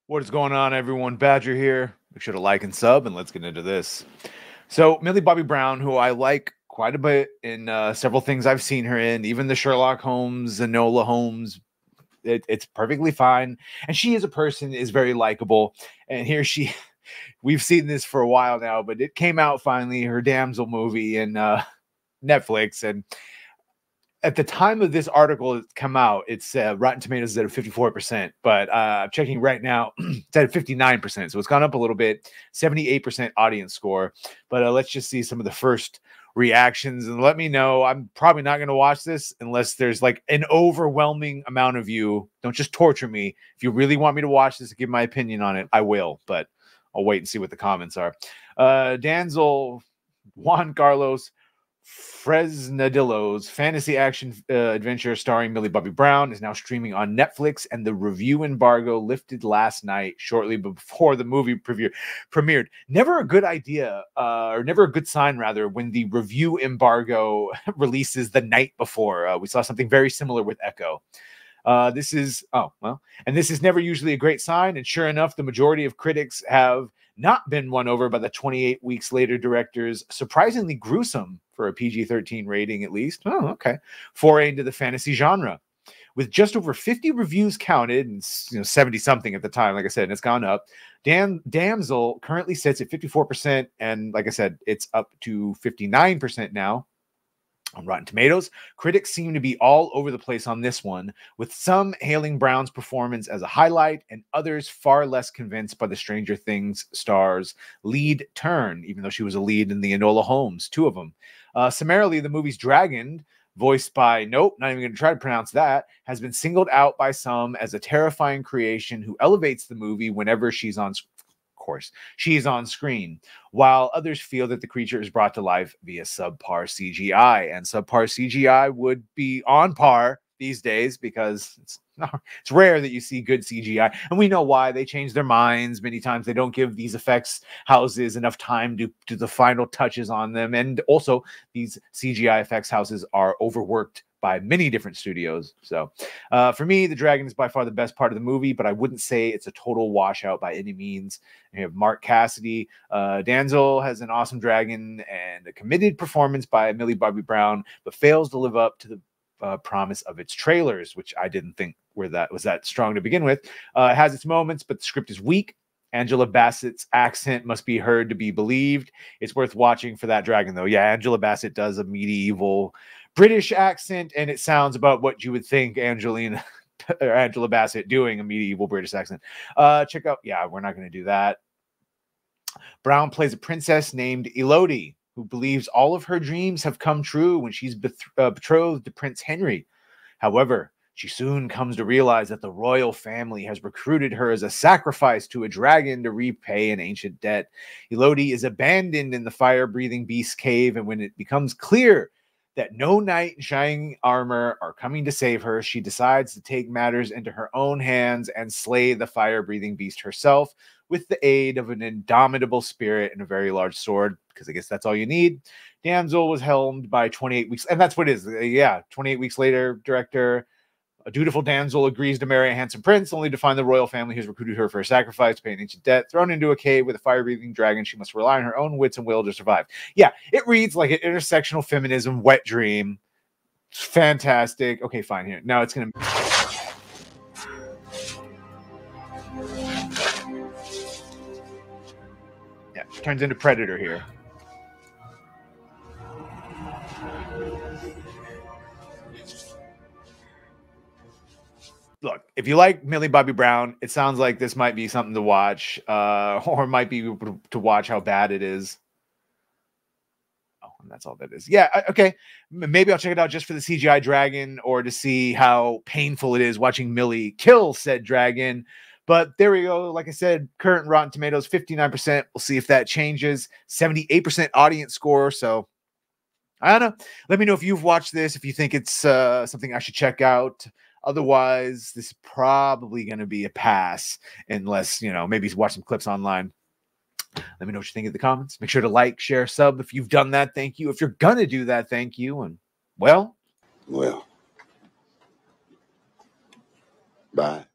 What is going on, everyone? Badger here. Make sure to like and sub, and let's get into this. So, Millie Bobby Brown, who I like quite a bit in several things I've seen her in, even the Sherlock Holmes, Enola Holmes, it's perfectly fine. And she as a person is very likable. And here she, we've seen this for a while now, but it came out finally, her Damsel movie in Netflix. And at the time of this article it's come out, it's Rotten Tomatoes is at 54%, but I'm checking right now, it's at 59%. So it's gone up a little bit, 78% audience score. But let's just see some of the first reactions and let me know. I'm probably not going to watch this unless there's like an overwhelming amount of you. Don't just torture me. If you really want me to watch this and give my opinion on it, I will, but I'll wait and see what the comments are. Damsel, Juan Carlos Fresnadillo's fantasy action adventure starring Millie Bobby Brown is now streaming on Netflix, and the review embargo lifted last night, shortly before the movie premiered. Never a good idea, or never a good sign, rather, when the review embargo releases the night before. We saw something very similar with Echo. This is never usually a great sign. And sure enough, the majority of critics have not been won over by the 28 weeks later director's surprisingly gruesome, for a PG-13 rating at least, foray into the fantasy genre. With just over 50 reviews counted, and 70 something at the time, like I said, and it's gone up. Damsel currently sits at 54%, and like I said, it's up to 59% now. On Rotten Tomatoes, critics seem to be all over the place on this one, with some hailing Brown's performance as a highlight and others far less convinced by the Stranger Things star's lead turn, even though she was a lead in the Enola Holmes, two of them. Summarily, the movie's dragon, voiced by, nope, not even going to try to pronounce that, has been singled out by some as a terrifying creation who elevates the movie whenever she's on screen. Course, she's on screen, while others feel that the creature is brought to life via subpar CGI, and subpar CGI would be on par these days because it's rare that you see good CGI, and we know why. They change their minds many times. They don't give these effects houses enough time to do the final touches on them, and also these CGI effects houses are overworked by many different studios. So for me, the dragon is by far the best part of the movie, but I wouldn't say it's a total washout by any means. You have Mark Cassidy. Damsel has an awesome dragon and a committed performance by Millie Bobby Brown, but fails to live up to the promise of its trailers, which I didn't think was that strong to begin with. It has its moments, but the script is weak. Angela Bassett's accent must be heard to be believed. It's worth watching for that dragon, though. Yeah, Angela Bassett does a medieval British accent, and it sounds about what you would think Angela Bassett doing a medieval British accent. Check out, yeah, we're not going to do that. Brown plays a princess named Elodie, who believes all of her dreams have come true when she's betrothed to Prince Henry. However, she soon comes to realize that the royal family has recruited her as a sacrifice to a dragon to repay an ancient debt. Elodie is abandoned in the fire-breathing beast cave, and when it becomes clear that no knight in shining armor are coming to save her, she decides to take matters into her own hands and slay the fire-breathing beast herself with the aid of an indomitable spirit and a very large sword, because I guess that's all you need. Damsel was helmed by 28 weeks, and that's what it is. 28 weeks later, director, a dutiful damsel agrees to marry a handsome prince, only to find the royal family who's recruited her for a sacrifice to pay an ancient debt. Thrown into a cave with a fire-breathing dragon, she must rely on her own wits and will to survive. Yeah, it reads like an intersectional feminism wet dream. It's fantastic. Okay, fine. Here. Now it's going to... Yeah, turns into Predator here. Look, if you like Millie Bobby Brown, it sounds like this might be something to watch, or might be to watch how bad it is. Oh, and that's all that is. Yeah, okay. Maybe I'll check it out just for the CGI dragon, or to see how painful it is watching Millie kill said dragon. But there we go. Like I said, current Rotten Tomatoes, 59%. We'll see if that changes. 78% audience score. So I don't know. Let me know if you've watched this, if you think it's something I should check out. Otherwise, this is probably going to be a pass unless, maybe watch some clips online. Let me know what you think in the comments. Make sure to like, share, sub. If you've done that, thank you. If you're going to do that, thank you. And, well, bye.